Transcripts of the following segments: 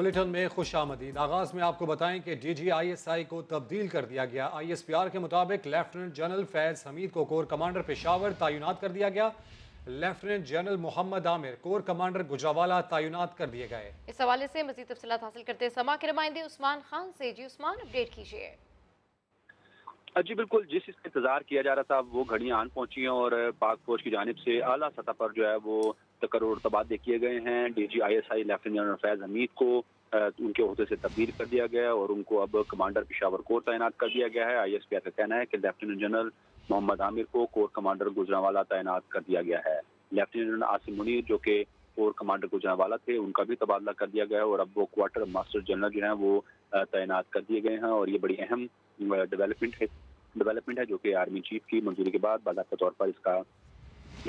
Bulletin में खुश आमदीद। आगाज में आपको बताएं कि DGISI को तब्दील कर दिया गया। ISPR के मुताबिक लेफ्टिनेंट जनरल फैज हमीद को कोर कमांडर पेशावर तैनात कर दिया गया। Lieutenant general Mohammad Aamir corps commander Gujranwala तैनात कर दिए गए। इस हवाले से मजीद तफसीलात हासिल करते हैं समा के नुमाइंदे उस्मान खान से। जी उस्मान, अपडेट कीजिए। जी बिल्कुल, जिस इसका इंतजार किया जा रहा था वो घड़ियां आन पहुंची हैं और पाक फौज की जानिब से आला सतह पर जो है वो तकर्रुर तबादले किए गए हैं। DGISI lieutenant general Faiz Hamid को उनके ओहदे से तब्दील कर दिया गया है और उनको अब कमांडर पेशावर कोर तैनात कर दिया गया है। ISPR का कहना है कि लेफ्टिनेंट जनरल मोहम्मद आमिर को कोर कमांडर गुजरांवाला तैनात कर दिया गया है। लेफ्टिनेंट जनरल आसिम मुनीर जो कि कोर कमांडर गुजरांवाला थे, उनका भी तबादला कर दिया गया है और अब वो क्वार्टर मास्टर जनरल जो है वो तैनात कर दिए गए हैं। और ये बड़ी अहम डेवलपमेंट है जो कि आर्मी चीफ की मंजूरी के बाद बाकायदा तौर पर इसका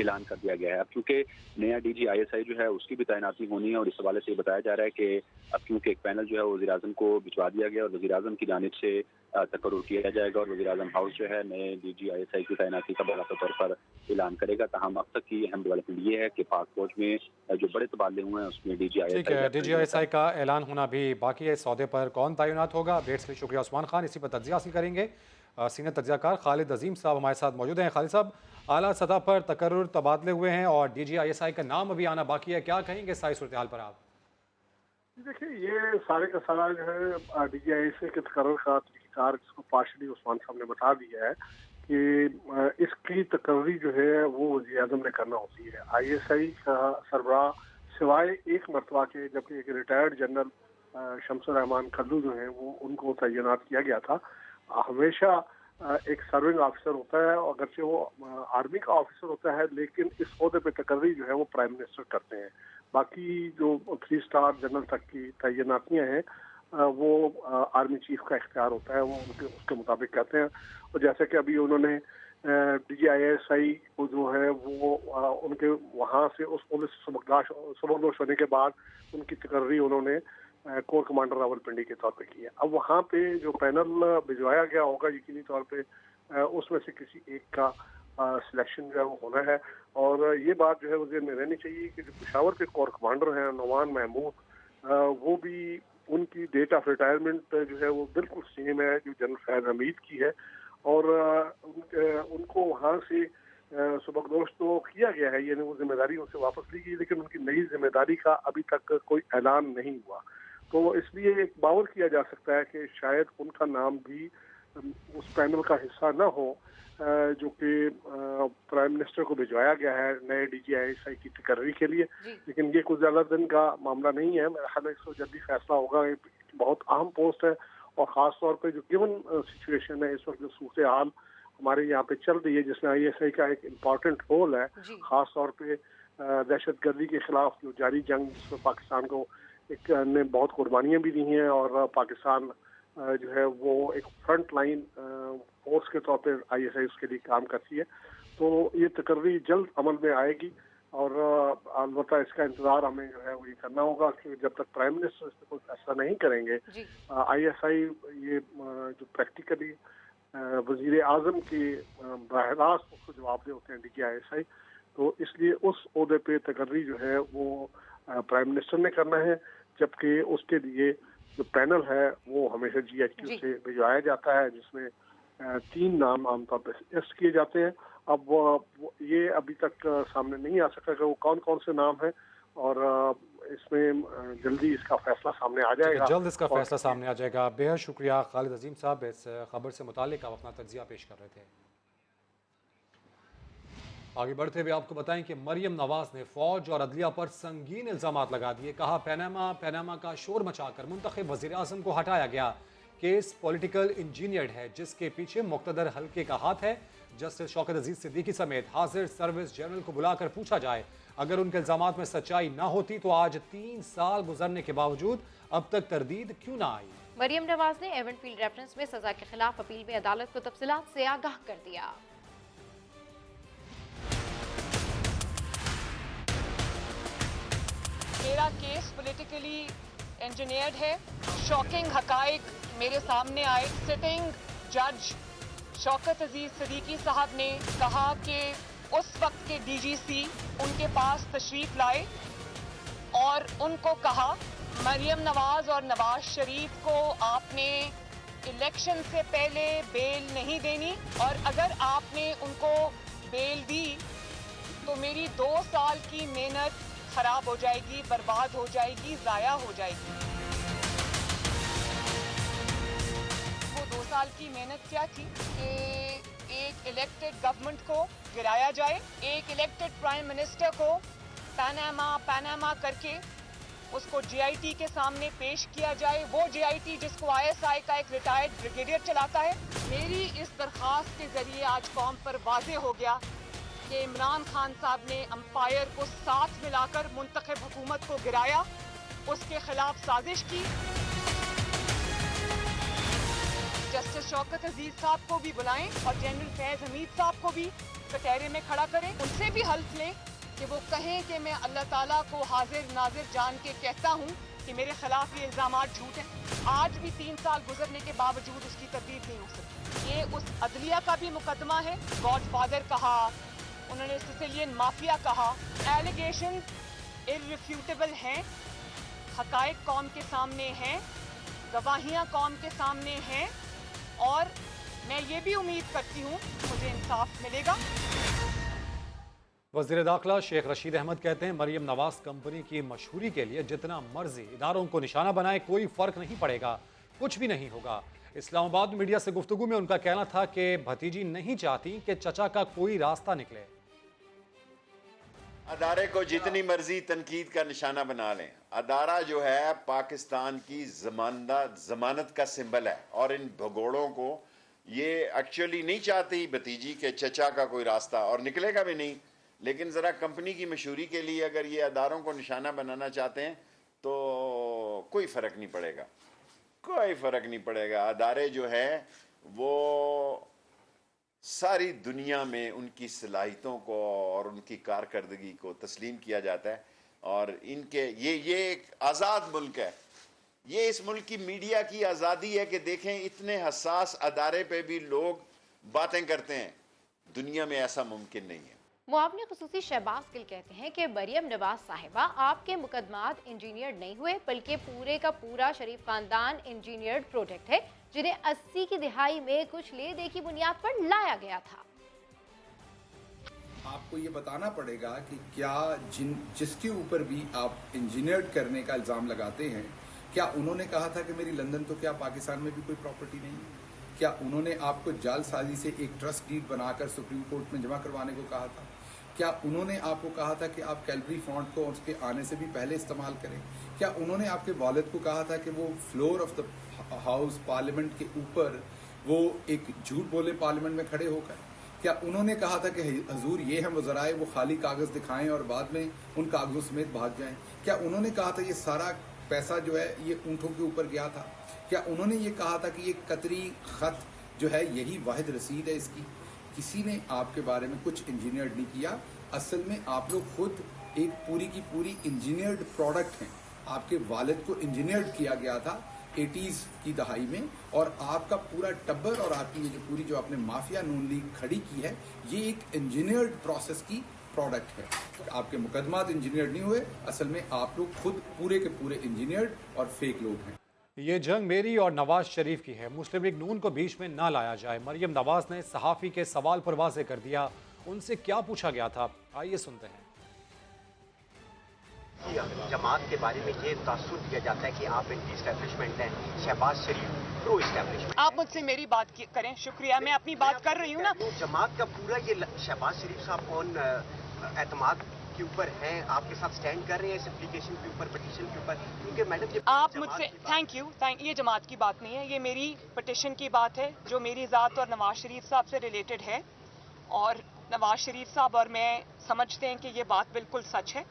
ऐलान कर दिया गया है। अब क्योंकि नया DGISI जो है उसकी भी तैनाती होनी है और इस हवाले से बताया जा रहा है कि अब क्योंकि एक पैनल जो है वज़ीर आज़म को भिजवा दिया गया और वज़ीर आज़म की जानिब से तकर्रुर किया जाएगा और वज़ीर आज़म हाउस जो है नए DGISI की तैनाती का बाकायदा तौर पर ऐलान करेगा। ताहम अब तक की अहम डेवलपमेंट ये है कि पाक फौज में जो बड़े तबादले हुए हैं उसमें DGISI का ऐलान होना भी बाकी है। इस सौदे पर कौन तैनात होगा? अपडेट्स के लिए शुक्रिया उस्मान खान। इसी पर तज्ज़िया हासिल करेंगे। सीनियर तज्ज़ियाकार खालिद अजीम साहब हमारे साथ मौजूद हैं। खालिद साहब, आला सतह पर तकर्रुर तबादले हुए हैं और DGISI का नाम अभी आना बाकी है, क्या कहेंगे सारी सूरत हाल पर आप? देखिए, ये सारे का सारा जो है DGISI के तकर्रुर का तरीक़ाकार जिसको पार्शली उस्मान साहब ने बता दिया है कि इसकी तकर्री जो है वो वज़ीर आज़म ने करना होती है। ISI का सरबराह सिवाय एक मरतबा के जबकि एक रिटायर्ड जनरल शमसुर रहमान खल्लू जो है वो उनको तैनात किया गया था। हमेशा एक सर्विंग ऑफिसर होता है, अगरचे वो आर्मी का ऑफिसर होता है, लेकिन इस ओहदे पे तकर्री जो है वो प्राइम मिनिस्टर करते हैं। बाकी जो 3 स्टार जनरल तक की तैनातियाँ हैं वो आर्मी चीफ का इख्तियार होता है, वो उसके मुताबिक कहते हैं। और जैसे कि अभी उन्होंने DGISI को जो है वो उनके वहाँ से उस पुलिस सबकदोश होने के बाद उनकी तकर्री उन्होंने कोर कमांडर रावलपिंडी के तौर पे की है। अब वहाँ पे जो पैनल भिजवाया गया होगा यकीनी तौर पे उसमें से किसी एक का सिलेक्शन जो है वो होना है। और ये बात जो है वो ज़हन में रहनी चाहिए कि जो पेशावर के कोर कमांडर हैं नौमान महमूद, वो भी उनकी डेट ऑफ रिटायरमेंट जो है वो बिल्कुल सेम है जो जनरल फैज हमीद की है और उनको वहाँ से सबकदोश तो किया गया है, यानी वो जिम्मेदारी उनसे वापस ली गई, लेकिन उनकी नई जिम्मेदारी का अभी तक कोई ऐलान नहीं हुआ। तो इसलिए एक बावर किया जा सकता है कि शायद उनका नाम भी उस पैनल का हिस्सा न हो जो कि प्राइम मिनिस्टर को भिजवाया गया है नए DGISI की तकर्री के लिए। लेकिन ये कुछ ज़्यादा दिन का मामला नहीं है, मेरा ख्याल है इसको जल्दी फैसला होगा। ये बहुत अहम पोस्ट है और ख़ास तौर पे जो गिवन सिचुएशन है इस वक्त जो सूरत हाल हमारे यहाँ पे चल रही है जिसमें ISI का एक इम्पॉर्टेंट रोल है, ख़ास तौर पे दहशत गर्दी के खिलाफ जो जारी जंग जिसमें पाकिस्तान को एक ने बहुत कुर्बानियाँ भी दी हैं और पाकिस्तान जो है वो एक फ्रंट लाइन फोर्स के तौर पे ISI उसके लिए काम करती है। तो ये तकर्री जल्द अमल में आएगी और अलबत्ता इसका इंतज़ार हमें जो है वो ये करना होगा कि जब तक प्राइम मिनिस्टर इस पर कोई फैसला नहीं करेंगे ISI ये जो प्रैक्टिकली वज़ीर आज़म के बराह रास्त उसको जवाब दे होते हैं DGISI, तो इसलिए उस ओहदे पे तकर्री जो है वो प्राइम मिनिस्टर ने करना है, जबकि उसके लिए जो पैनल है वो हमेशा GHQ से भिजवाया जाता है जिसमें 3 नाम आमतौर पर सजेस्ट किए जाते हैं। अब ये अभी तक सामने नहीं आ सका कि वो कौन कौन से नाम हैं और इसमें जल्दी इसका फैसला सामने आ जाएगा, जल्द इसका फैसला सामने आ जाएगा। बेहद शुक्रिया खालिद अजीम साहब, इस खबर से मुतालिक आप अपना तज्जिया पेश कर रहे थे। आगे बढ़ते हुए आपको बताएं कि मरियम नवाज ने फौज और अदलिया पर संगीन इल्जामात लगा दिए। कहा पैनामा का शोर मचाकर मुंतखब वज़ीर आज़म को हटाया गया। केस पॉलिटिकल इंजीनियर्ड है जिसके पीछे मुक़्तदर हल्के का हाथ है। जस्टिस शौकत अजीज सिद्दीकी समेत हाजिर सर्विस जनरल को बुलाकर पूछा जाए अगर उनके इल्जामात में सच्चाई ना होती तो आज 3 साल गुजरने के बावजूद अब तक तरदीद क्यों ना आई। मरियम नवाज ने एवनफील्ड रेफरेंस में सजा के खिलाफ अपील में अदालत को तफसीलात से आगाह कर दिया। मेरा केस पॉलिटिकली इंजीनियर्ड है। शॉकिंग हकाइक मेरे सामने आए। सिटिंग जज शौकत अजीज सिद्दीकी साहब ने कहा कि उस वक्त के DGC उनके पास तशरीफ लाए और उनको कहा मरियम नवाज और नवाज शरीफ को आपने इलेक्शन से पहले बेल नहीं देनी, और अगर आपने उनको बेल दी तो मेरी 2 साल की मेहनत खराब हो जाएगी, बर्बाद हो जाएगी, ज़ाया हो जाएगी। वो 2 साल की मेहनत क्या थी कि एक इलेक्टेड गवर्नमेंट को गिराया जाए, एक इलेक्टेड प्राइम मिनिस्टर को पनामा करके उसको जीआईटी के सामने पेश किया जाए, वो जीआईटी जिसको आईएसआई का एक रिटायर्ड ब्रिगेडियर चलाता है। मेरी इस दरख्वास्त के जरिए आज कौम पर वाज़ेह हो गया कि इमरान खान साहब ने अंपायर को साथ मिलाकर मुंतखब हुकूमत को गिराया, उसके खिलाफ साजिश की। जस्टिस शौकत अजीज साहब को भी बुलाएं और जनरल फैज हमीद साहब को भी कटहरे में खड़ा करें, उनसे भी हल्फ लें कि वो कहें कि मैं अल्लाह ताला को हाजिर नाजिर जान के कहता हूँ कि मेरे खिलाफ ये इल्ज़ामात झूठ हैं। आज भी 3 साल गुजरने के बावजूद उसकी तरदीद नहीं हो सकती। ये उस अदलिया का भी मुकदमा है। गॉडफादर कहा, उन्होंने सिसिलियन माफिया कहा। एलिगेशन इररिफ्यूटेबल हैं, हकायक कौम के सामने हैं, गवाहियाँ कौम के सामने हैं, और मैं ये भी उम्मीद करती हूँ मुझे इंसाफ मिलेगा। वज़ीर दाखिला शेख रशीद अहमद कहते हैं मरियम नवाज कंपनी की मशहूरी के लिए जितना मर्जी इदारों को निशाना बनाए कोई फ़र्क नहीं पड़ेगा, कुछ भी नहीं होगा। इस्लामाबाद में मीडिया से गुफ्तगू में उनका कहना था कि भतीजी नहीं चाहती कि चचा का कोई रास्ता निकले। अदारे को जितनी मर्जी तनकीद का निशाना बना लें, अदारा जो है पाकिस्तान की जमानत का सिंबल है, और इन भगोड़ों को ये एक्चुअली नहीं चाहती भतीजी के चचा का कोई रास्ता, और निकलेगा भी नहीं। लेकिन ज़रा कंपनी की मशहूरी के लिए अगर ये अदारों को निशाना बनाना चाहते हैं तो कोई फ़र्क नहीं पड़ेगा, कोई फ़र्क नहीं पड़ेगा। अदारे जो है वो सारी दुनिया में उनकी सलाहियतों को और उनकी कारकर्दगी को तस्लीम किया जाता है, और इनके ये एक आज़ाद मुल्क है। ये इस मुल्क की मीडिया की आज़ादी है कि देखें इतने हसास अदारे पे भी लोग बातें करते हैं। दुनिया में ऐसा मुमकिन नहीं है। मुआवने खुसूसी शहबाज गिल कहते हैं कि मरियम नवाज साहिबा आपके मुकदमात इंजीनियर नहीं हुए, बल्कि पूरे का पूरा शरीफ खानदान इंजीनियर्ड प्रोडक्ट है, जिन्हें 80 की दिहाई में कुछ ले दे की बुनियाद पर लाया गया था। आपको ये बताना पड़ेगा कि क्या जिसके ऊपर भी आप इंजीनियर्ड करने का इल्ज़ाम लगाते हैं, क्या उन्होंने कहा था कि मेरी लंदन तो क्या पाकिस्तान में भी कोई प्रॉपर्टी नहीं है? क्या उन्होंने आपको जालसाजी से एक ट्रस्ट डीड बनाकर सुप्रीम कोर्ट में जमा करवाने को कहा था? क्या उन्होंने आपको कहा था कि आप कैलबरी फॉन्ट को उसके आने से भी पहले इस्तेमाल करें? क्या उन्होंने आपके वालिद को कहा था कि वो floor of the house parliament के ऊपर वो एक झूठ बोले पार्लियामेंट में खड़े होकर? क्या उन्होंने कहा था कि हजूर ये हम वज़राए वो खाली कागज़ दिखाएं और बाद में उन कागज़ों समेत भाग जाएं? क्या उन्होंने कहा था ये सारा पैसा जो है ये ऊँटों के ऊपर गया था? क्या उन्होंने ये कहा था कि ये कतरी खत जो है यही वाहिद रसीद है इसकी? किसी ने आपके बारे में कुछ इंजीनियर्ड नहीं किया। असल में आप लोग खुद एक पूरी की पूरी इंजीनियर्ड प्रोडक्ट हैं। आपके वालिद को इंजीनियर्ड किया गया था 80s की दहाई में, और आपका पूरा टब्बर और आपकी ये जो पूरी जो आपने माफिया नून लीग खड़ी की है, ये एक इंजीनियर्ड प्रोसेस की प्रोडक्ट है। आपके मुकदमात इंजीनियर्ड नहीं हुए, असल में आप लोग खुद पूरे के पूरे इंजीनियर्ड और फेक लोग हैं। ये जंग मेरी और नवाज शरीफ की है, मुस्लिम लीग नून को बीच में ना लाया जाए। मरियम नवाज ने सहाफ़ी के सवाल पर वाज़ेह कर दिया। उनसे क्या पूछा गया था, आइए सुनते हैं। जमात के बारे में ये तासुर दिया जाता है कि आप एंटी एस्टेब्लिशमेंट हैं, शहबाज शरीफ प्रो एस्टेब्लिशमेंट। आप मुझसे मेरी बात करें, शुक्रिया, मैं अपनी बात कर रही हूँ ना। जमात का पूरा ये शहबाज शरीफ साहब कौन एतमाद के ऊपर हैं, आपके साथ स्टैंड कर रहे हैं इस एप्लीकेशन के ऊपर, पिटीशन के ऊपर? क्योंकि मैडम आप मुझसे थैंक यू, ये जमात की बात नहीं है, ये मेरी पिटीशन की बात है जो मेरी ज़ात और नवाज शरीफ साहब से रिलेटेड है, और नवाज शरीफ साहब और मैं समझते हैं कि ये बात बिल्कुल सच है,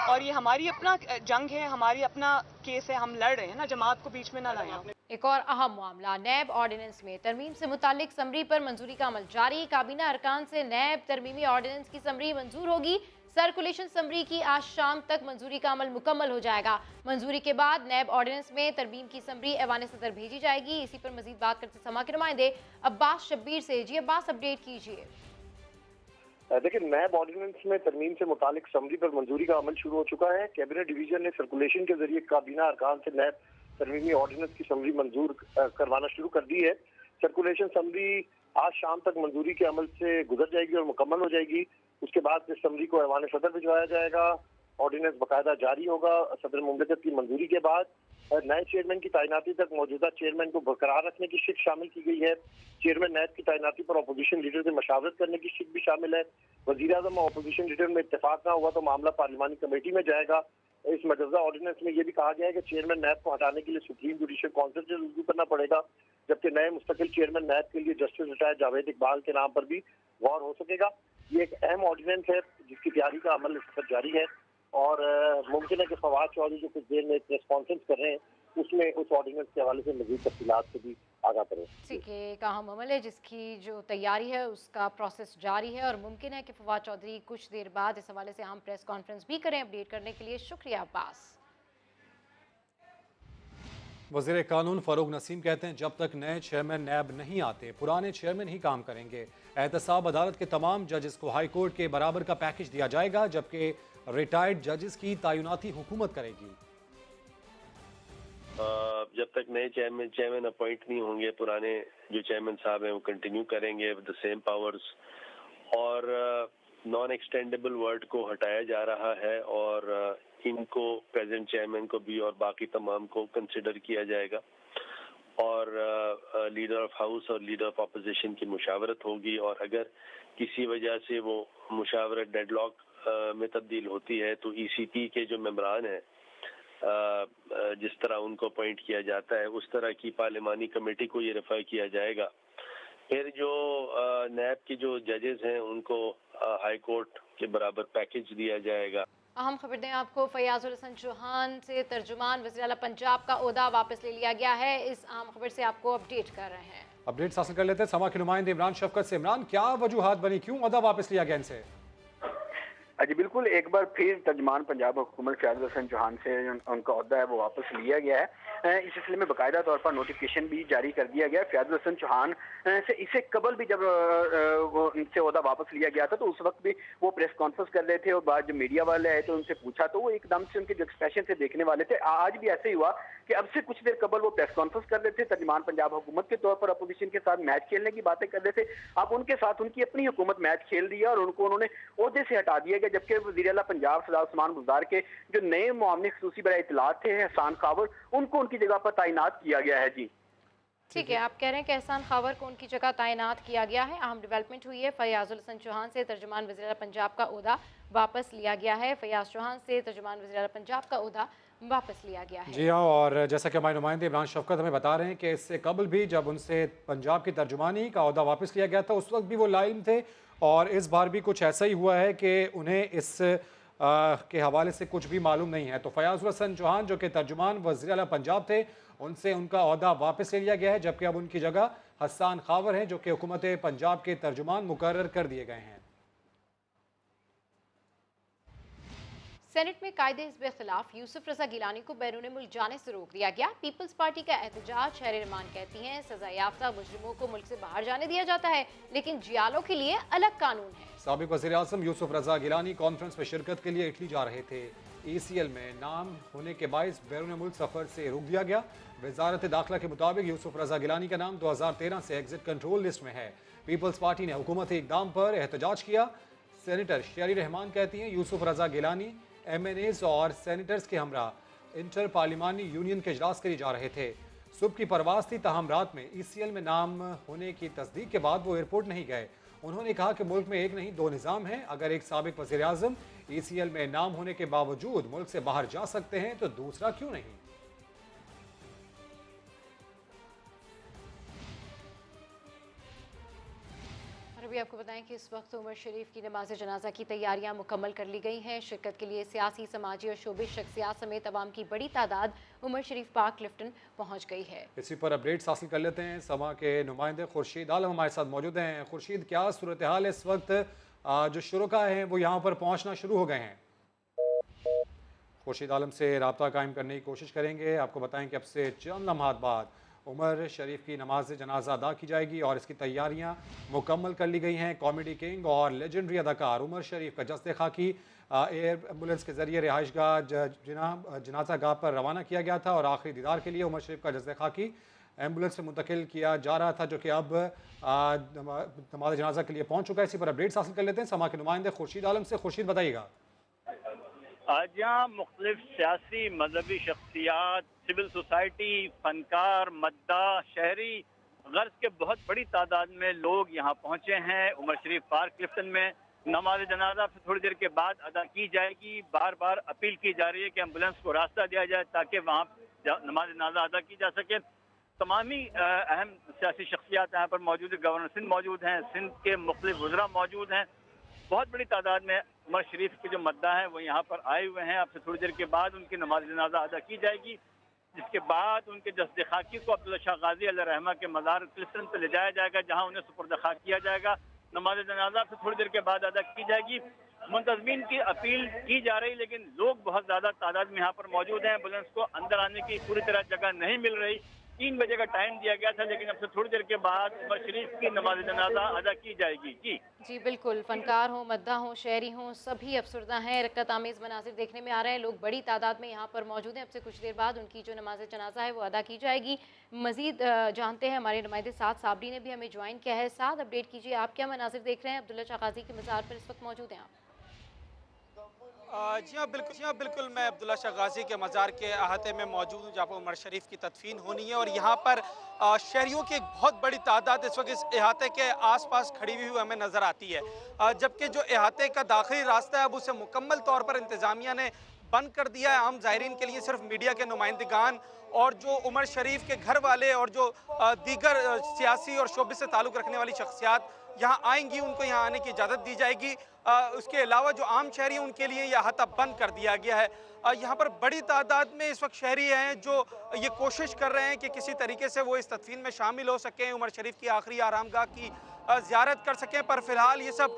और ये हमारी अपना जंग है, हमारी अपना केस है, हम लड़ रहे हैं ना, जमात को बीच में ना लाएं। एक और अहम मामला, नैब ऑर्डिनेंस में तरमीम से मुतालिक समरी पर मंजूरी का अमल जारी। काबीना अरकान से नैब तरमीमी ऑर्डिनेंस की समरी मंजूर होगी। सर्कुलेशन समरी की आज शाम तक मंजूरी का अमल मुकम्मल हो जाएगा। मंजूरी के बाद नैब ऑर्डिनेंस में तरमीम की समरी ऐवान सदर भेजी जाएगी। इसी पर मजीद बात करते समा के नुमाइंदे अब्बास शब्बीर से। जी अब्बास, अपडेट कीजिए। देखिए, नैब ऑर्डिनेंस में तरमीम से मुतालिक समरी पर मंजूरी का अमल शुरू हो चुका है। कैबिनेट डिवीजन ने सर्कुलेशन के जरिए काबीना अरकान से नैब तरमीमी ऑर्डिनेंस की समरी मंजूर करवाना शुरू कर दी है। सर्कुलेशन समरी आज शाम तक मंजूरी के अमल से गुजर जाएगी और मुकम्मल हो जाएगी। उसके बाद इस समरी को ऐवान सदर भिजवाया जाएगा। ऑर्डिनेंस बाकायदा जारी होगा। सदर मुमलिकत की मंजूरी के बाद नए चेयरमैन की तैनाती तक मौजूदा चेयरमैन को बरकरार रखने की शिक शामिल की गई है। चेयरमैन नैब की तैनाती पर अपोजिशन लीडर से मशावरत करने की शिक भी शामिल है। वज़ीर-ए-आज़म और अपोजिशन लीडर में इत्तेफाक ना हुआ तो मामला पार्लिमानी कमेटी में जाएगा। इस मजूदा ऑर्डिनेंस में ये भी कहा गया है कि चेयरमैन नैब को हटाने के लिए सुप्रीम जुडिशल काउंसिल से रुजू करना पड़ेगा, जबकि नए मुस्तकिल चेयरमैन नैब के लिए जस्टिस रिटायर्ड जावेद इकबाल के नाम पर भी गौर हो सकेगा। ये एक अहम ऑर्डिनेंस है जिसकी तैयारी का अमल इस वक्त जारी है और मुमकिन है कि फवाद चौधरी जो कुछ देर में प्रेस कॉन्फ्रेंस कर रहे हैं उसमें उस ऑर्डिनेंस के हवाले से मज़ीद तफसीलात से भी आगाह करें। ठीक है, एक अहम अमल है जिसकी जो तैयारी है उसका प्रोसेस जारी है और मुमकिन है कि फवाद चौधरी कुछ देर बाद इस हवाले से हम प्रेस कॉन्फ्रेंस भी करें। अपडेट करने के लिए शुक्रिया अब्बास। वज़ीर कानून फ़ारूक नसीम कहते हैं जब तक नए चेयरमैन नैब नहीं आते पुराने चेयरमैन ही काम करेंगे। एहतसाब अदालत के तमाम जजेस को हाई कोर्ट के बराबर का पैकेज दिया जाएगा, जबकि रिटायर्ड जजेस की तैनाती हुकूमत करेगी। जब तक नए चेयरमैन अपॉइंट नहीं होंगे पुराने जो चेयरमैन साहब हैं वो कंटिन्यू करेंगे विद द सेम पावर्स और नॉन एक्सटेंडेबल वर्ड को हटाया जा रहा है और इनको प्रेजेंट चेयरमैन को भी और बाकी तमाम को कंसिडर किया जाएगा और लीडर ऑफ हाउस और लीडर ऑफ अपोजिशन की मुशावरत होगी और अगर किसी वजह से वो मुशावरत डेडलॉक में तब्दील होती है तो ईसीपी के जो मेंबरान हैं जिस तरह उनको अपॉइंट किया जाता है उस तरह की पार्लिमानी कमेटी को ये रेफर किया जाएगा। फिर जो नैब के जो जजेस हैं उनको हाई कोर्ट के बराबर पैकेज दिया जाएगा। अहम खबर दें आपको, फयाजुल हसन चौहान से तर्जुमान वज़ीर आला पंजाब का ओहदा वापस ले लिया गया है। इस अहम खबर से आपको अपडेट कर रहे हैं। अपडेट्स हासिल कर लेते हैं समा के नुमाइंदे इमरान शफकत से। इमरान, क्या वजूहात बनी, क्यों ओहदा वापस लिया गया इनसे? जी बिल्कुल, एक बार फिर तर्जुमान पंजाब हुकूमत फयाजुल हसन चौहान से उनका ओहदा है वो वापस लिया गया है। इस सिलसिले में बाकायदा तौर पर नोटिफिकेशन भी जारी कर दिया गया है। फयाजुल हसन चौहान से इससे कबल भी जब उनसे ओहदा वापस लिया गया था तो उस वक्त भी वो प्रेस कॉन्फ्रेंस कर रहे थे और बाद जब मीडिया वाले आए तो उनसे पूछा तो वो एकदम से उनके जो एक्सप्रेशन से देखने वाले थे। आज भी ऐसे ही हुआ कि अब से कुछ देर कबल वो प्रेस कॉन्फ्रेंस कर रहे थे, तर्जुमान पंजाब हुकूमत के तौर पर अपोजिशन के साथ मैच खेलने की बातें कर रहे थे। अब उनके साथ उनकी अपनी हुकूमत मैच खेल रही है और उन्होंने ओहदे से हटा दिया गया, जबकि वज़ीर आला पंजाब सरदार उस्मान बुज़दार के जो नए मुआवने ख़ुसूसी बराए इत्तलात थे एहसान खावर, उनको उनकी जगह पर तैनात किया गया है। जी ठीक है, आप कह रहे हैं कि एहसान खावर को उनकी जगह तैनात किया गया है। अहम डेवलपमेंट हुई है, फयाजुल हसन चौहान से तर्जुमान वज़ीर आला पंजाब का ओहदा वापस लिया गया है। फयाज चौहान से तर्जुमान वज़ीर आला पंजाब का ओहदा वापस लिया गया है। जी हाँ, और जैसा कि हमारे नुमाइंदे इमरान शफकत हमें बता रहे हैं कि इससे कबल भी जब उनसे पंजाब की तर्जुमानी का ओहदा वापस लिया गया था उस वक्त भी वो लाइन थे और इस बार भी कुछ ऐसा ही हुआ है कि उन्हें इस के हवाले से कुछ भी मालूम नहीं है। तो फयाजुल हसन चौहान जो कि तर्जुमान वज़ीर आला पंजाब थे उनसे उनका ओहदा वापस ले लिया गया है, जबकि अब उनकी जगह हसन खावर हैं जो कि हुकूमत पंजाब के तर्जुमान मुकर्रर कर दिए गए हैं। सेनेट में कायदे हिज़्ब खिलाफ यूसुफ रजा गिलानी को बैरून मुल्क जाने से रोक दिया गया। पीपल्स पार्टी का एहतजाज। शहर रहमान कहती हैं सजा याफ्ता मुजरिमों को मुल्क से बाहर जाने दिया जाता है लेकिन जियालों के लिए अलग कानून है। साबिक वज़ीर आज़म यूसुफ रजा गिलानी कॉन्फ्रेंस में शिरकत के लिए इटली जा रहे थे। ECL में नाम होने के बायस बैरून मुल्क सफ़र से रोक दिया गया। वजारत दाखिला के मुताबिक यूसुफ रजा गिलानी का नाम 2013 से एग्जिट कंट्रोल लिस्ट में है। पीपल्स पार्टी ने हुकूमती इक़दाम पर एहतजाज किया। सेनेटर शहरी रहमान कहती हैं यूसुफ रजा गिलानी MNAs और सेनेटर्स के हमरा इंटर पार्लिमानी यूनियन के इजलास के लिए जा रहे थे। सुबह की परवाज़ थी, ताहम रात में ECL में नाम होने की तस्दीक के बाद वो एयरपोर्ट नहीं गए। उन्होंने कहा कि मुल्क में एक नहीं दो निज़ाम हैं, अगर एक साबिक वज़ीर आज़म ECL में नाम होने के बावजूद मुल्क से बाहर जा सकते हैं तो दूसरा क्यों नहीं। अभी आपको बताएं कि इस वक्त उमर शरीफ की नमाज जनाजा की तैयारियां मुकम्मल कर ली गई हैं। शिरकत के लिए सियासी, समाजी और शोबे शख्सियात समेत अवाम की बड़ी तादाद उमर शरीफ पार्क लिफ्टन पहुंच गई है। इसी पर अपडेट्स हासिल कर लेते हैं। समा के नुमाइंदे खुर्शीद आलम हमारे साथ मौजूद हैं। खुर्शीद, क्या सूरत हाल है इस वक्त? जो शुरका हैं वो यहाँ पर पहुँचना शुरू हो गए हैं। खुर्शीद आलम से रब्ता कायम करने की कोशिश करेंगे। आपको बताएं कि अब से चंद लम्हात बाद उमर शरीफ की नमाज जनाजा अदा की जाएगी और इसकी तैयारियां मुकम्मल कर ली गई हैं। कॉमेडी किंग और लेजेंडरी अदाकार उमर शरीफ का जस्द खाकी एयर एम्बुलेंस के जरिए रिहाइशगाह जनाजा गाह पर रवाना किया गया था और आखिरी दीदार के लिए उमर शरीफ का जस्द खाकी एम्बुलेंस में मुंतकिल किया जा रहा था, जो कि अब नमाज जनाजा के लिए पहुंच चुका है। इसी पर अपडेट्स हासिल कर लेते हैं समा के नुमाइंदे खुर्शीद आलम से। खुर्शीद, बताइएगा। आज यहाँ मुख्तलिफ सियासी मजहबी शख्सियात, सिविल सोसाइटी, फनकार, मद्दा, शहरी गर्ज के बहुत बड़ी तादाद में लोग यहाँ पहुँचे हैं। उमर शरीफ पार्क क्लिफ्टन में नमाज जनाजा फिर थोड़ी देर के बाद अदा की जाएगी। बार बार अपील की जा रही है कि एम्बुलेंस को रास्ता दिया जाए ताकि वहाँ नमाज जनाजा अदा की जा सके। तमामी अहम सियासी शख्सियात यहाँ पर मौजूद है। गवर्नर सिंध मौजूद हैं, सिंध के मुख्तलिफ वज़रा मौजूद हैं। बहुत बड़ी तादाद में उमर शरीफ के जो मद्दा हैं वो यहाँ पर आए हुए हैं। अब से थोड़ी देर के बाद उनकी नमाज जनाजा अदा की जाएगी, जिसके बाद उनके जस्द खाकी को अब्दुल्ला शाह गाजी अलैहि रहमा के मज़ार क्लिफ्टन पे ले जाया जाएगा, जहाँ उन्हें सुपुर्द खाक किया जाएगा। नमाज जनाजा फिर थोड़ी देर के बाद अदा की जाएगी। मुंतज़मीन की अपील की जा रही, लेकिन लोग बहुत ज़्यादा तादाद में यहाँ पर मौजूद हैं। एम्बुलेंस को अंदर आने की पूरी तरह जगह नहीं मिल रही। 3 बजे का टाइम दिया गया था, लेकिन अब से थोड़ी देर के बाद उमर शरीफ की नमाज जनाजा अदा की जाएगी। जी बिल्कुल, फनकार हों, मद्दा हों, शहरी हों, सभी अफसरदा हैं। रक्कत आमेज़ मनासिर देखने में आ रहे हैं। लोग बड़ी तादाद में यहाँ पर मौजूद हैं। अब से कुछ देर बाद उनकी जो नमाज जनाजा है वो अदा की जाएगी। मज़ीद जानते हैं, हमारे नुमाइंदे साद साबरी ने भी हमें ज्वाइन किया है। साद, अपडेट कीजिए, आप क्या मनासिर देख रहे हैं? अब्दुल्ला शाह गाजी के मज़ार पर इस वक्त मौजूद हैं आप? जी हाँ बिल्कुल, मैं अब्दुल्ला शाह गाजी के मज़ार के अहाते में मौजूद हूँ, जहाँ पर उमर शरीफ की तदफीन होनी है। और यहाँ पर शहरियों की एक बहुत बड़ी तादाद इस वक्त इस अहाते के आसपास खड़ी हुई हमें नज़र आती है, जबकि जो अहाते का दाखिली रास्ता है अब उसे मुकम्मल तौर पर इंतज़ामिया ने बंद कर दिया है। आम ज़ायरीन के लिए सिर्फ मीडिया के नुमाइंदगान और जो उमर शरीफ के घर वाले और जो दीगर सियासी और शोबे से ताल्लुक़ रखने वाली शख्सियात यहाँ आएंगी, उनको यहाँ आने की इजाज़त दी जाएगी। उसके अलावा जो आम शहरी हैं उनके लिए यह अहाता बंद कर दिया गया है। यहाँ पर बड़ी तादाद में इस वक्त शहरी हैं जो ये कोशिश कर रहे हैं कि किसी तरीके से वो इस तदफीन में शामिल हो सकें, उमर शरीफ की आखिरी आरामगाह की ज़ियारत कर सकें, पर फ़िलहाल ये सब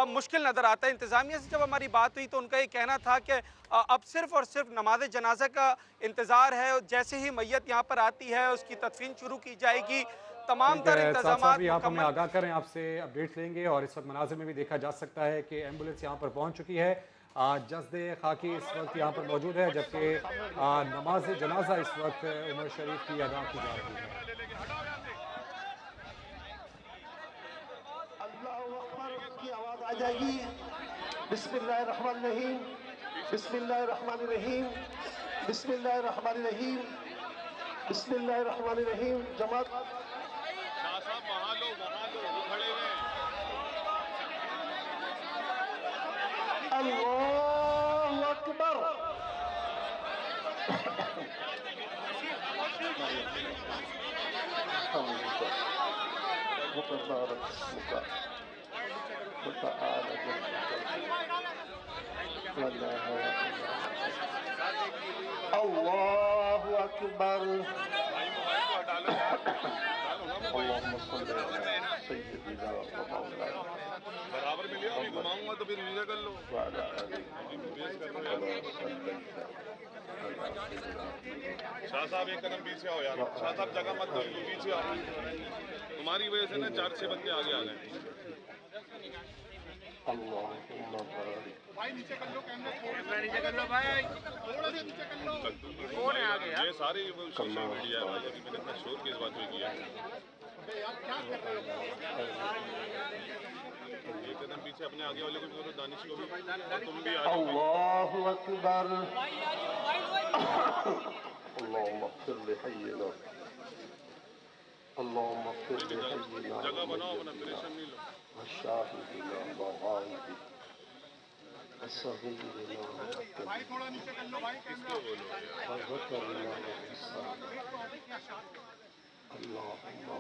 मुश्किल नज़र आता है। इंतज़ामिया से जब हमारी बात हुई तो उनका ये कहना था कि अब सिर्फ और सिर्फ नमाज जनाजा का इंतज़ार है। जैसे ही मैयत यहाँ पर आती है उसकी तदफीन शुरू की जाएगी। तमाम तर इंतज़ामात आप हमें आगाह करें, आपसे अपडेट्स लेंगे। और इस वक्त मनाज़िर में भी देखा जा सकता है कि एम्बुलेंस यहाँ पर पहुँच चुकी है। जस्द खाकी इस वक्त यहाँ पर मौजूद है, जबकि नमाज जनाजा इस वक्त उमर शरीफ की अदा की जा रही है। आ जाएगी। बिस्मिल्लाहिर्रहमानिर्रहीम, बिस्मिल्लाहिर्रहमानिर्रहीम, बिस्मिल्लाहिर्रहमानिर्रहीम, बिस्मिल्लाहिर्रहमानिर्रहीम। जमात वहाँ लो, वो खड़े हैं। अल्लाहु अकबर। अल्लाहु अकबर। बराबर मिले, अभी घुमाऊंगा तो फिर नीचे कर लो। शाह साहब एक कदम पीछे आओ यार, शाह साहब जगह मत दो, पीछे आओ। तुम्हारी वजह से ना 4-6 बंदे आगे आ गए। भाई नीचे कर लो, कैमरा नीचे कर लो भाई, थोड़ा सा नीचे कर लो। कौन है आगे यार? ये सारे सोशल मीडिया वाले, मैंने इतना शोर किस बात में किया? एक कदम पीछे अपने आगे वाले को भी, दानिश को भी, तुम भी आ जाओ। अल्लाहु अकबर। अल्लाहुम्मा इग़फिर लि हय्यिना, अल्लाहुम्मा इग़फिर लि हय्यिना। जगह बनाओ, अपना परेशान नहीं लो। शाहिदिना वग़ाइबी, असग़ीरिना। भाई थोड़ा नीचे कर लो भाई, कैमरा वज़करना वज़करना। अल्लाहुम्मा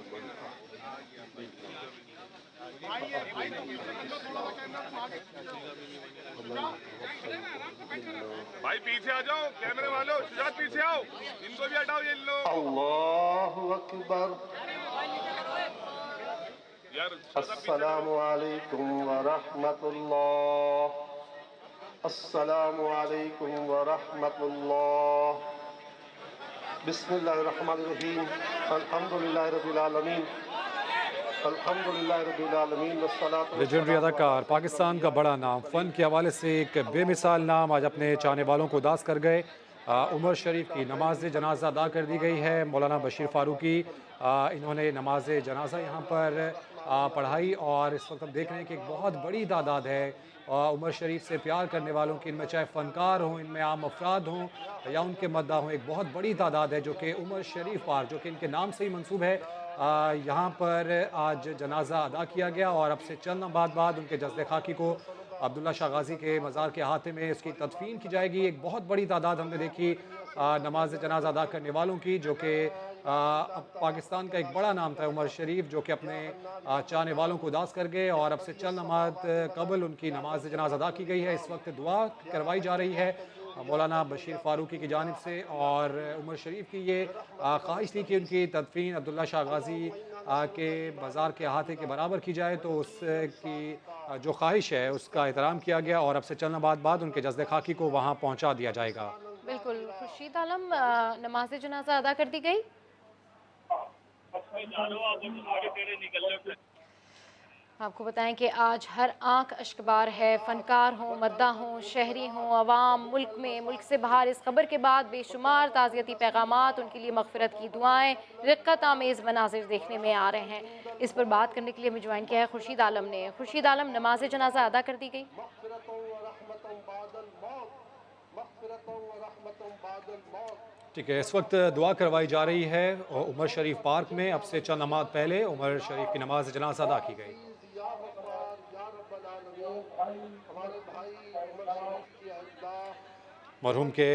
भाई पीछे आ जाओ, कैमरे वालों, शुजात पीछे आओ, इनको भी हटाओ। ये लो। अल्लाहु अकबर। अस्सलामु अलैकुम व रहमतुल्लाह, अस्सलामु अलैकुम व रहमतुल्लाह। बिस्मिल्लाहिर्रहमानिर्रहीम अल्हम्दुलिल्लाहि रब्बिल आलमीन अल्हम्दुलिल्लाहि रब्बिल आलमीन वस्सलातु लेजेंडरी अदाकार, पाकिस्तान का बड़ा नाम, फ़न के हवाले से एक बेमिसाल नाम आज अपने चाहने वालों को उदास कर गए। उमर शरीफ की नमाज जनाजा अदा कर दी गई है। मौलाना बशीर फ़ारूकी इन्होंने नमाज जनाजा यहाँ पर पढ़ाई और इस वक्त हम देख रहे हैं कि एक बहुत बड़ी तादाद है उमर शरीफ से प्यार करने वालों की। इनमें चाहे फ़नकार हों, इनमें आम अफराद हों या उनके मद्दा हों, एक बहुत बड़ी तादाद है जो कि उमर शरीफ पार्क, जो कि इनके नाम से ही मंसूब है, यहाँ पर आज जनाजा अदा किया गया। और अब से चंद बाद उनके जस्द खाकी को अब्दुल्ला शाह गाजी के मज़ार के अहाते में उसकी तदफीन की जाएगी। एक बहुत बड़ी तादाद हमने देखी नमाज जनाजा अदा करने वालों की, जो कि पाकिस्तान का एक बड़ा नाम था उमर शरीफ, जो कि अपने चाहने वालों को उदास कर गए। और अब से चंद नमाज कबल उनकी नमाज जनाजा अदा की गई है। इस वक्त दुआ करवाई जा रही है मौलाना बशीर फ़ारूकी की जानिब से। और उमर शरीफ की ये ख्वाहिश थी कि उनकी तदफीन अब्दुल्ला शाह गाजी के मज़ार के अहाते के बराबर की जाए, तो उसकी जो ख्वाहिश है उसका एहतराम किया गया। और अब से चंद बाद उनके जस्द खाकी को वहाँ पहुँचा दिया जाएगा। बिल्कुल खुर्शीद आलम, नमाज जनाजा अदा कर दी गई। आपको बताएं कि आज हर आंख अश्कबार है। फ़नकार हों, मद्दा हों, शहरी हों, अवाम, मुल्क से बाहर इस खबर के बाद बेशुमार ताज़ियती पैगामात, उनके लिए मग़फ़िरत की दुआएं, रिक़्क़त आमेज़ मनाज़िर देखने में आ रहे हैं। इस पर बात करने के लिए हमें ज्वाइन किया है खुर्शीद आलम ने। खुर्शीद आलम, नमाज जनाजा अदा कर दी गई। ठीक है, इस वक्त दुआ करवाई जा रही है उमर शरीफ पार्क में। अब से चंद नमाज पहले उमर शरीफ की नमाज जनाजा अदा की गई। मरहूम के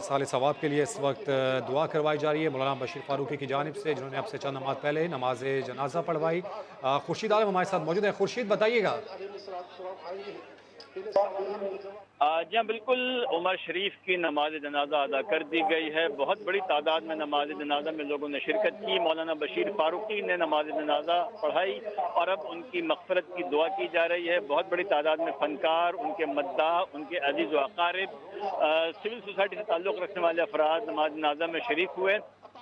साल सवाब के लिए इस वक्त दुआ करवाई जा रही है मौलाना बशीर फ़ारूकी की जानिब से, जिन्होंने अब से चंद नमाज पहले नमाज जनाजा पढ़वाई। खुर्शीद आलम हमारे साथ मौजूद है। खुर्शीद, बताइएगा। जी हाँ, बिल्कुल उमर शरीफ की नमाज जनाजा अदा कर दी गई है। बहुत बड़ी तादाद में नमाज जनाजा में लोगों ने शिरकत की। मौलाना बशीर फ़ारूकी ने नमाज जनाजा पढ़ाई और अब उनकी मग़फ़िरत की दुआ की जा रही है। बहुत बड़ी तादाद में फ़नकार, उनके मद्दा, उनके अज़ीज़ व अक़ारिब, सिविल सोसाइटी से ताल्लुक़ रखने वाले अफराद नमाज जनाजा में शरीक हुए।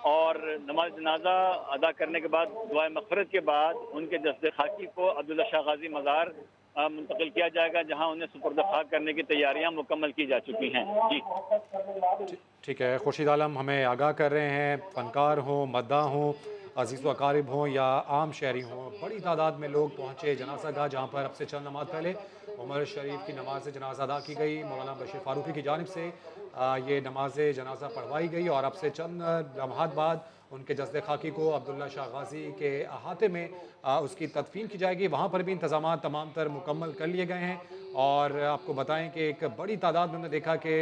और नमाज जनाजा अदा करने के बाद, दुआ मग़फ़िरत के बाद, उनके जस्द खाकी को अब्दुल्ला शाह गाजी मज़ार मुंतकिल किया जाएगा, जहां उन्हें सुपुर्द खाक करने की तैयारियां मुकम्मल की जा चुकी हैं। जी ठीक है, खुर्शीद आलम हमें आगाह कर रहे हैं। फ़नकार हों, मद्दा हों, अज़ीज़ व अक़ारिब हों या आम शहरी हों, बड़ी तादाद में लोग पहुँचे जनाजा गाह, जहाँ पर अब से चंद नमाज पहले उमर शरीफ की नमाज जनाजा अदा की गई। मौलाना बशीर फ़ारूकी की जानिब से ये नमाज जनाजा पढ़वाई गई। और अब से चंद लम्हात बाद उनके जस्द खाकी को अब्दुल्ला शाह गाजी के अहाते में उसकी तदफीन की जाएगी। वहाँ पर भी इंतज़ामात तमाम तर मुकम्मल कर लिए गए हैं। और आपको बताएं कि एक बड़ी तादाद में हमने देखा कि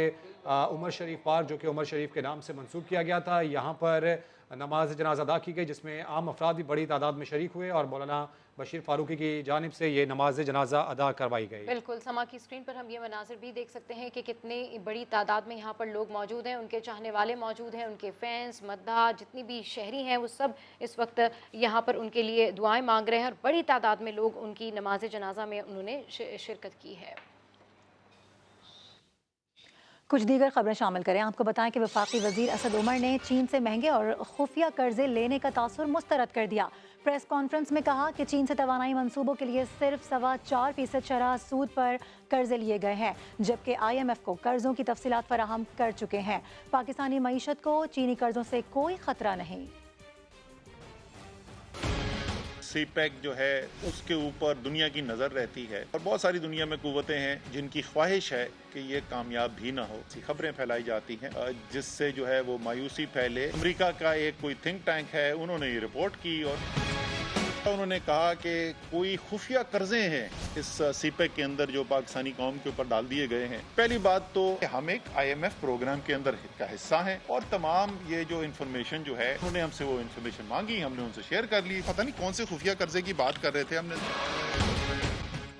उमर शरीफ पार्क, जो कि उमर शरीफ के नाम से मंसूब किया गया था, यहाँ पर नमाज जनाजा अदा की गई, जिसमें आम अफराद भी बड़ी तादाद में शरीक हुए और मौलाना बशीर फ़ारूकी की जानिब से ये नमाज जनाजा अदा करवाई गई। बिल्कुल, समा की स्क्रीन पर हम ये मनाजिर भी देख सकते हैं कि कितनी बड़ी तादाद में यहाँ पर लोग मौजूद हैं, उनके चाहने वाले मौजूद हैं, उनके फैंस, मद्दा, जितनी भी शहरी हैं वो सब इस वक्त यहाँ पर उनके लिए दुआएं मांग रहे हैं। और बड़ी तादाद में लोग उनकी नमाज जनाजा में उन्होंने शिरकत की है। कुछ दीगर खबरें शामिल करें। आपको बताएं कि वफाकी वजीर असद उमर ने चीन से महंगे और खुफिया कर्जे लेने का तासुर मुस्तरद कर दिया। प्रेस कॉन्फ्रेंस में कहा कि चीन से तवानाई मंसूबों के लिए सिर्फ 4.25% शरह सूद पर कर्जे लिए गए हैं, जबकि IMF को कर्जों की तफसीलात फराहम कर चुके हैं। पाकिस्तानी मईशत को चीनी कर्जों से कोई खतरा नहीं। सीपैक जो है उसके ऊपर दुनिया की नज़र रहती है और बहुत सारी दुनिया में कुव्वतें हैं जिनकी ख्वाहिश है कि ये कामयाब भी ना हो। खबरें फैलाई जाती हैं जिससे जो है वो मायूसी फैले। अमेरिका का एक कोई थिंक टैंक है, उन्होंने ये रिपोर्ट की और उन्होंने कहा कि कोई खुफिया कर्जे हैं इस सीपैक के अंदर जो पाकिस्तानी कौम के ऊपर डाल दिए गए हैं। पहली बात तो हम एक IMF प्रोग्राम के अंदर का हिस्सा हैं और तमाम ये जो इन्फॉर्मेशन जो है उन्होंने हमसे वो इन्फॉर्मेशन मांगी, हमने उनसे शेयर कर ली। पता नहीं कौन से खुफिया कर्जे की बात कर रहे थे हमने।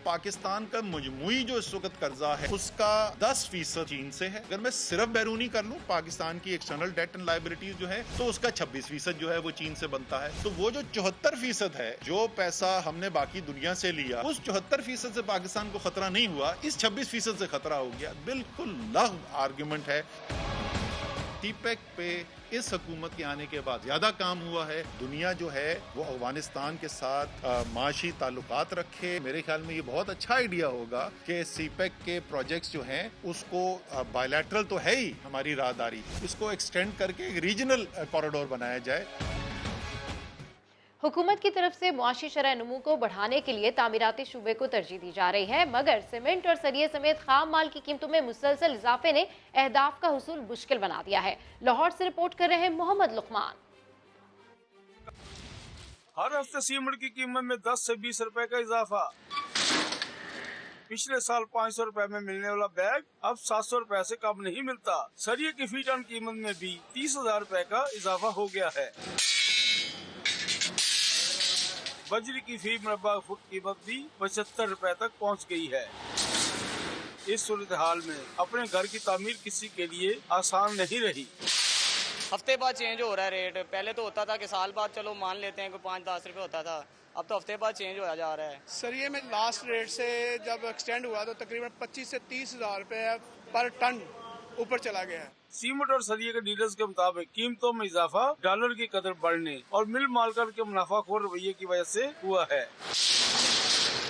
पाकिस्तान का मजमूई जो इस वक्त कर्जा है उसका 10% चीन से है। अगर मैं सिर्फ बैरूनी कर लूं पाकिस्तान की एक्सटर्नल डेट एंड लायबिलिटीज जो है तो उसका 26% जो है वो चीन से बनता है। तो वो जो 74% है जो पैसा हमने बाकी दुनिया से लिया, उस 74% से पाकिस्तान को खतरा नहीं हुआ, इस 26% से खतरा हो गया। बिल्कुल लग़्व आर्गुमेंट है। सीपैक पे इस हुकूमत के आने के बाद ज्यादा काम हुआ है। दुनिया जो है वो अफगानिस्तान के साथ माशी ताल्लुकात रखे। मेरे ख्याल में ये बहुत अच्छा आइडिया होगा कि सीपैक के प्रोजेक्ट्स जो हैं उसको बायलैटरल तो है ही हमारी राहदारी, इसको एक्सटेंड करके एक रीजनल कॉरिडोर बनाया जाए। हुकूमत की तरफ से मुआशी शरह नमू को बढ़ाने के लिए तामीराती शूबे को तरजीह दी जा रही है, मगर सीमेंट और सरिये समेत खाम माल की कीमतों में मुसलसल इजाफे ने अहदाफ का हुसूल मुश्किल बना दिया है। लाहौर से रिपोर्ट कर रहे हैं मोहम्मद लुकमान। हर हफ्ते सीमेंट की कीमत में 10 से 20 रुपए का इजाफा। पिछले साल 500 रुपए में मिलने वाला बैग अब 700 रुपए से कम नहीं मिलता। सरिये की फी टन कीमत में भी 30,000 रुपए का इजाफा हो गया है। बजरी की फी मुरब्बा फुट कीमत भी 75 रुपए तक पहुंच गई है। इस सूरत हाल में अपने घर की तामीर किसी के लिए आसान नहीं रही। हफ्ते बाद चेंज हो रहा है रेट। पहले तो होता था कि साल बाद चलो मान लेते हैं कि 5-10 रुपए होता था, अब तो हफ्ते बाद चेंज होया जा रहा है। सरिये में लास्ट रेट से जब एक्सटेंड हुआ तो तकरीबन 25 से 30,000 रुपए पर टन ऊपर चला गया है। सीमेंट और सरिये के डीलर्स के मुताबिक कीमतों में इजाफा डॉलर की कदर बढ़ने और मिल मालकर के मुनाफाखोर रवैये की वजह से हुआ है।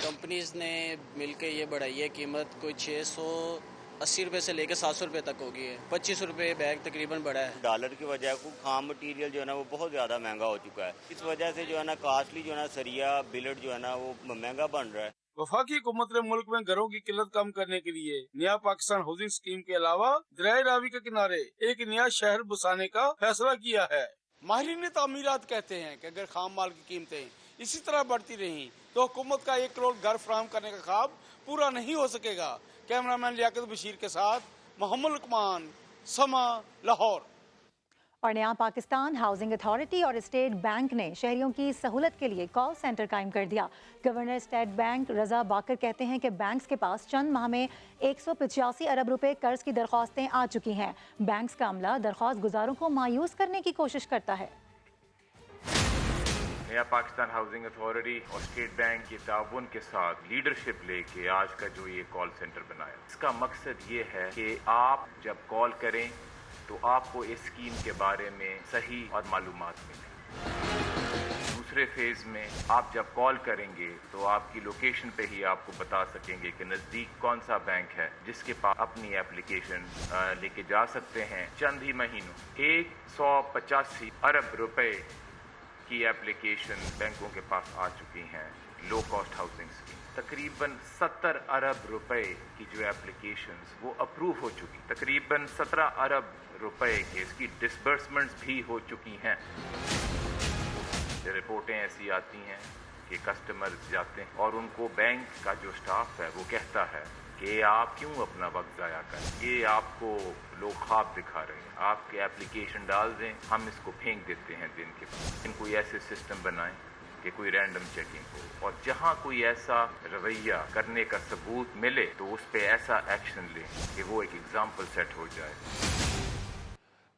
कंपनीज ने मिलकर ये बढ़ाई है कीमत, कोई 680 रुपए से लेकर 700 रुपए तक होगी है। 25 रुपए बैग तकरीबन बढ़ा है। डॉलर की वजह को खाम मटीरियल जो है ना वो बहुत ज़्यादा महंगा हो चुका है। इस वजह से जो है ना कॉस्टली जो है ना सरिया बिलेट जो है ना वो महंगा बन रहा है। वफाकी हुकूमत ने मुल्क में घरों की किल्लत कम करने के लिए नया पाकिस्तान हाउसिंग स्कीम के अलावा दरिया रावी के किनारे एक नया शहर बसाने का फैसला किया है। माहिरीन तामीरात कहते हैं कि अगर खाम माल की कीमतें इसी तरह बढ़ती रहीं तो हुकूमत का 1 करोड़ घर फराहम करने का ख्वाब पूरा नहीं हो सकेगा। कैमरामैन लियाकत बशीर के साथ मोहम्मद लुकमान, समा, लाहौर। और नया पाकिस्तान हाउसिंग अथॉरिटी और स्टेट बैंक ने शहरियों की सहूलत के लिए कॉल सेंटर कायम कर दिया। गवर्नर स्टेट बैंक रजा बाकर कहते हैं कि बैंक्स के पास चंद माह में 185 अरब रुपए कर्ज की दरख्वास्तें आ चुकी हैं। बैंक्स का अमला दरख्वास्त गुजारों को मायूस करने की कोशिश करता है। नया पाकिस्तान हाउसिंग अथॉरिटी और स्टेट बैंक के ताउन के साथ लीडरशिप लेके आज का जो ये कॉल सेंटर बनाया, इसका मकसद ये है कि आप जब कॉल करें तो आपको इस स्कीम के बारे में सही और मालूमात मिले। दूसरे फेज में आप जब कॉल करेंगे तो आपकी लोकेशन पे ही आपको बता सकेंगे कि नज़दीक कौन सा बैंक है जिसके पास अपनी एप्लीकेशन लेके जा सकते हैं। चंद ही महीनों 185 अरब रुपए की एप्लीकेशन बैंकों के पास आ चुकी हैं। लो कॉस्ट हाउसिंग स्कीम तकरीबन 70 अरब रुपए की जो एप्लीकेशंस वो अप्रूव हो चुकी, तकरीबन 17 अरब रुपए के इसकी डिसबर्समेंट्स भी हो चुकी हैं। रिपोर्टें ऐसी आती हैं कि कस्टमर्स जाते हैं और उनको बैंक का जो स्टाफ है वो कहता है कि आप क्यों अपना वक्त ज़ाया करें, ये आपको लोग ख्वाब दिखा रहे हैं, आपके एप्लीकेशन डाल दें, हम इसको फेंक देते हैं दिन के बाद। इनको ऐसे सिस्टम बनाएं कि कोई रैंडम चेकिंग हो और जहां कोई ऐसा रवैया करने का सबूत मिले तो उस पे ऐसा एक्शन लें कि वो एक एग्जाम्पल सेट हो जाए।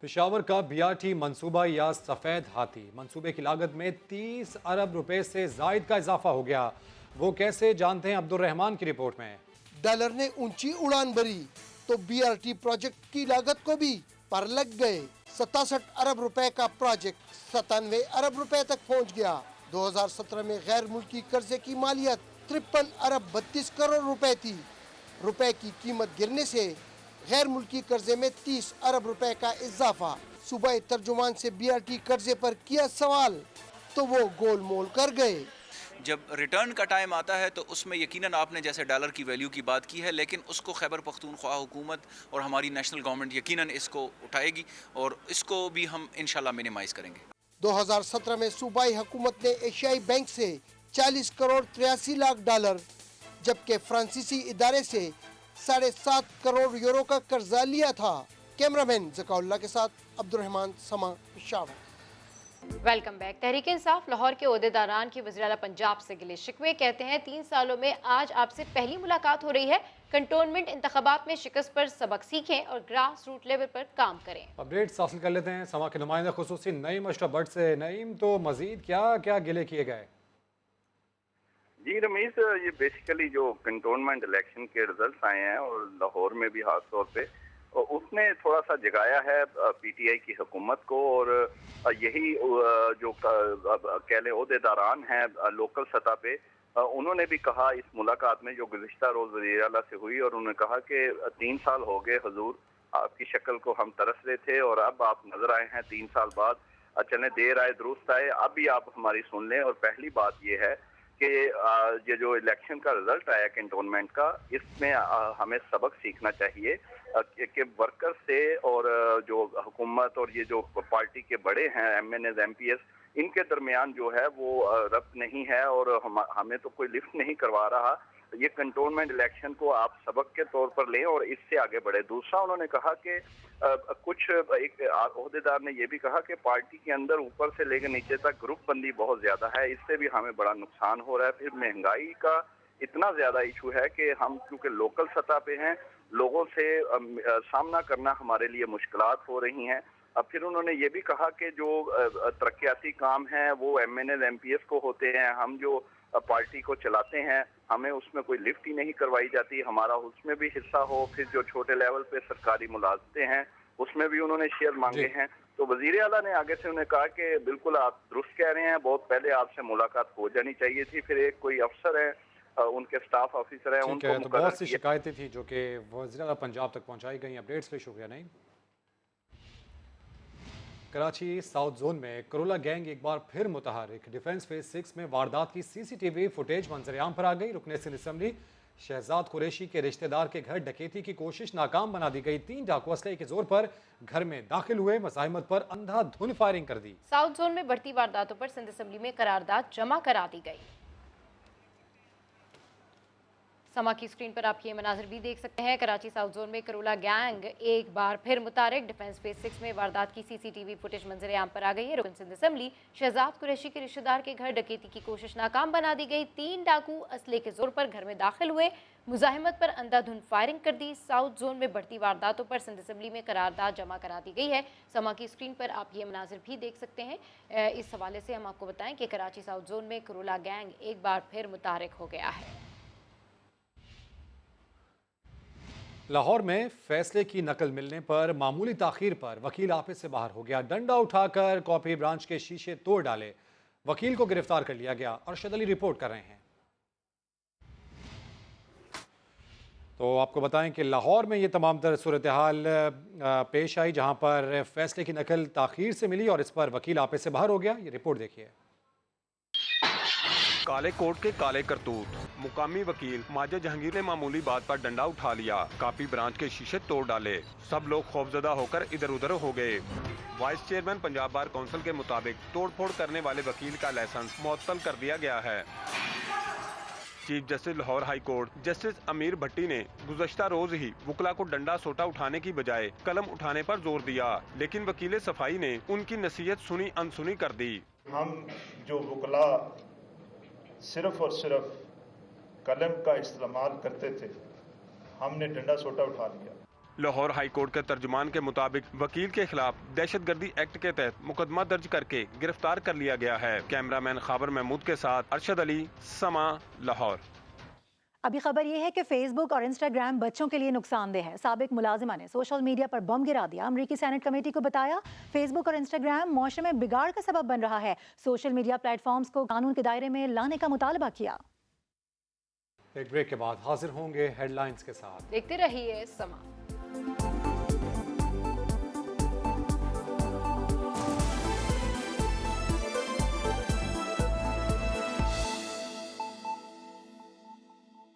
पेशावर का BRT मंसूबा या सफ़ेद हाथी मंसूबे की लागत में 30 अरब रुपए से जायद का इजाफा हो गया। वो कैसे जानते हैं अब्दुल रहमान की रिपोर्ट में। डॉलर ने ऊंची उड़ान भरी तो BRT प्रोजेक्ट की लागत को भी पर लग गए। 67 अरब रुपए का प्रोजेक्ट 97 अरब रुपए तक पहुंच गया। 2017 में गैर मुल्की कर्जे की मालियत 53 अरब 32 करोड़ रुपए थी। रुपए की कीमत गिरने से गैर मुल्की कर्जे में 30 अरब रुपए का इजाफा। सूबाई तर्जुमान से BRT कर्जे पर किया सवाल तो वो गोलमोल कर गए। जब रिटर्न का टाइम आता है तो उसमें यकीनन आपने जैसे डॉलर की वैल्यू की बात की है, लेकिन उसको खैबर पख्तूनख्वा हुकूमत और हमारी नेशनल गवर्नमेंट यकीनन इसको उठाएगी और इसको भी हम इंशाल्लाह मिनिमाइज करेंगे। 2017 में सूबाई हुकूमत ने एशियाई बैंक से 40 करोड़ 83 लाख डॉलर जबकि फ्रांसीसी इदारे से 7.5 करोड़ यूरो का कर्जा लिया था। कैमरामैन ज़काउल्लाह के साथ अब्दुल रहमान, समा, पेशावर। Welcome back. तहरीक इंसाफ लाहौर के ओहदेदारान की वज़ीर आला पंजाब से गिले शिकवे। कहते हैं 3 सालों में आज आपसे पहली मुलाकात हो रही है। कंटोनमेंट इंतखाबात में शिकस्त पर सबक सीखें और ग्रास रूट लेवल पर काम करें। अपडेट्स हासिल कर लेते हैं समा के नुमाइंदा खुसूसी नईम अशरफ भट्ट से। नईम, तो मजीद क्या क्या गिले किए गए? जी रमीज, ये बेसिकली जो कंटोनमेंट इलेक्शन के रिजल्ट्स आए हैं और लाहौर में भी खास तौर पे, اس نے تھوڑا سا جگایا ہے پی ٹی آئی کی حکومت کو، اور یہی جو کہہ لیں عہدیداران ہیں لوکل سطح پہ، انہوں نے بھی کہا اس ملاقات میں جو گزشتہ روز وزیر اعلیٰ سے ہوئی، اور انہوں نے کہا کہ 3 سال ہو گئے حضور، آپ کی شکل کو ہم ترس رہے تھے اور اب آپ نظر آئے ہیں 3 سال بعد، چلیں دیر آئے درست آئے، اب بھی آپ ہماری سن لیں۔ اور پہلی بات یہ ہے کہ یہ جو الیکشن کا رزلٹ آیا کنٹونمنٹ کا، اس میں ہمیں سبق سیکھنا چاہیے کہ ورکر سے اور جو حکومت اور یہ جو پارٹی کے بڑے ہیں M N As M P S, ان کے درمیان جو ہے وہ ربط نہیں ہے، اور ہمیں تو کوئی لفٹ نہیں کروا رہا۔ یہ کنٹونمنٹ الیکشن کو آپ سبق کے طور پر لیں اور اس سے آگے بڑھے۔ دوسرا انہوں نے کہا کہ کچھ ایک عہدیدار نے یہ بھی کہا کہ پارٹی کے اندر اوپر سے لے کے نیچے تک گروپ بندی بہت زیادہ ہے، اس سے بھی ہمیں بڑا نقصان ہو رہا ہے۔ پھر مہنگائی کا اتنا زیادہ ایشو ہے کہ ہم کیونکہ لوکل سطح پہ ہیں، لوگوں سے سامنا کرنا ہمارے لیے مشکلات ہو رہی ہیں۔ اب پھر انہوں نے یہ بھی کہا کہ جو ترقیاتی کام ہیں وہ M N As M P S کو ہوتے ہیں، ہم جو پارٹی کو چلاتے ہیں ہمیں اس میں کوئی لفٹ ہی نہیں کروائی جاتی، ہمارا اس میں بھی حصہ ہو۔ پھر جو چھوٹے لیول پہ سرکاری ملازمتیں ہیں اس میں بھی انہوں نے شیئر مانگے ہیں۔ تو وزیر اعلیٰ نے آگے سے انہیں کہا کہ بالکل آپ درست کہہ رہے ہیں، بہت پہلے آپ سے ملاقات ہو جانی چاہیے تھی۔ پھر ایک کوئی افسر ہے، ان کے سٹاف آفیسر ہیں، ان کو تو بہت سی شکایتیں تھیں جو کہ وزیر اعلیٰ پنجاب تک پہنچائی گئیں۔ اپڈیٹس کے شکریہ نہیں۔ کراچی ساؤتھ زون میں کرولا گینگ ایک بار پھر متحرک، ڈیفنس فیز 6 میں واردات کی سی سی ٹی وی فوٹیج منظر عام پر آ گئی۔ رکن سندھ اسمبلی شہزاد قریشی کے رشتہ دار کے گھر ڈکیتی کی کوشش ناکام بنا دی گئی۔ 3 ڈاکو اسلحے کے زور پر گھر میں داخل ہوئے، مزاحمت پر اندھا دھن فائرنگ کر دی۔ ساؤتھ زون میں بڑھتی وارداتوں پر سندھ اسمبلی میں قرارداد جمع کرا دی گئی۔ سما کی اسکرین پر آپ یہ مناظر بھی دیکھ سکتے ہیں۔ کراچی ساؤتھ زون میں کرولا گینگ ایک بار پھر متحرک، ڈیفنس فیز 6 میں واردات کی سی سی ٹی وی فوٹیج منظر عام پر آ گئی ہے۔ رکن سندھ اسمبلی شہزاد قریشی کے رشتہ دار کے گھر ڈکیتی کی کوشش ناکام بنا دی گئی۔ 3 ڈاکو اسلحے کے زور پر گھر میں داخل ہوئے، مزاحمت پر اندھا دھن فائرنگ کر دی۔ ساؤتھ زون میں بڑھتی وارداتوں پر سندھ اسمبلی میں قرارداد جمع کرا دی گئی ہے۔ سما کی اسکرین پر آپ یہ مناظر بھی دیکھ سکتے ہیں۔ اس حوالے سے ہم آپ کو بتائیں کہ کراچی ساؤتھ زون میں کرولا گینگ ایک بار پھر متحرک ہو گیا ہے۔ لاہور میں فیصلے کی نقل ملنے پر معمولی تاخیر پر وکیل آفس سے باہر ہو گیا، ڈنڈا اٹھا کر کاپی برانچ کے شیشے توڑ ڈالے، وکیل کو گرفتار کر لیا گیا۔ ارشد علی رپورٹ کر رہے ہیں۔ تو آپ کو بتائیں کہ لاہور میں یہ تمام تر صورتحال پیش آئی جہاں پر فیصلے کی نقل تاخیر سے ملی اور اس پر وکیل آفس سے باہر ہو گیا۔ یہ رپورٹ دیکھیے۔ کالے کوٹ کے کالے کرتوت، مقامی وکیل ماجد جہانگیر نے معمولی بات پر ڈنڈا اٹھا لیا، کاپی برانچ کے شیشے توڑ ڈالے، سب لوگ خوفزدہ ہو کر ادھر ادھر ہو گئے۔ Vice chairman Punjab bar council کے مطابق توڑ پھوڑ کرنے والے وکیل کا لائسنس معطل کر دیا گیا ہے۔ Chief justice Lahore high court justice Amir Bhatti نے گزشتہ روز ہی وکلا کو ڈنڈا سوٹا اٹھانے کی بجائے قلم اٹھانے پر زور دیا، لیکن وکیل صفائی نے ان کی نصیحت سنی انسنی کر دی۔ ہم جو وکلا صرف اور صرف قلم کا استعمال کرتے تھے، ہم نے ڈنڈا سوٹا اٹھا لیا۔ لاہور ہائی کورٹ کے ترجمان کے مطابق وکیل کے خلاف دہشت گردی ایکٹ کے تحت مقدمہ درج کر کے گرفتار کر لیا گیا ہے۔ کیمرہ مین خابر محمود کے ساتھ ارشد علی، سما، لاہور۔ ابھی خبر یہ ہے کہ فیس بک اور انسٹاگرام بچوں کے لیے نقصان دہ ہے۔ سابق ملازمہ نے سوشل میڈیا پر بم گرا دیا۔ امریکی سینٹ کمیٹی کو بتایا فیس بک اور انسٹاگرام معاشرے میں بگاڑ کا سبب بن رہا ہے۔ سوشل میڈیا پلیٹ فارمز کو قانون کے دائرے میں لانے کا مطالبہ کیا۔ ایک بریک کے بعد حاضر ہوں گے ہیڈ لائنز کے ساتھ، دیکھتے رہیے سما۔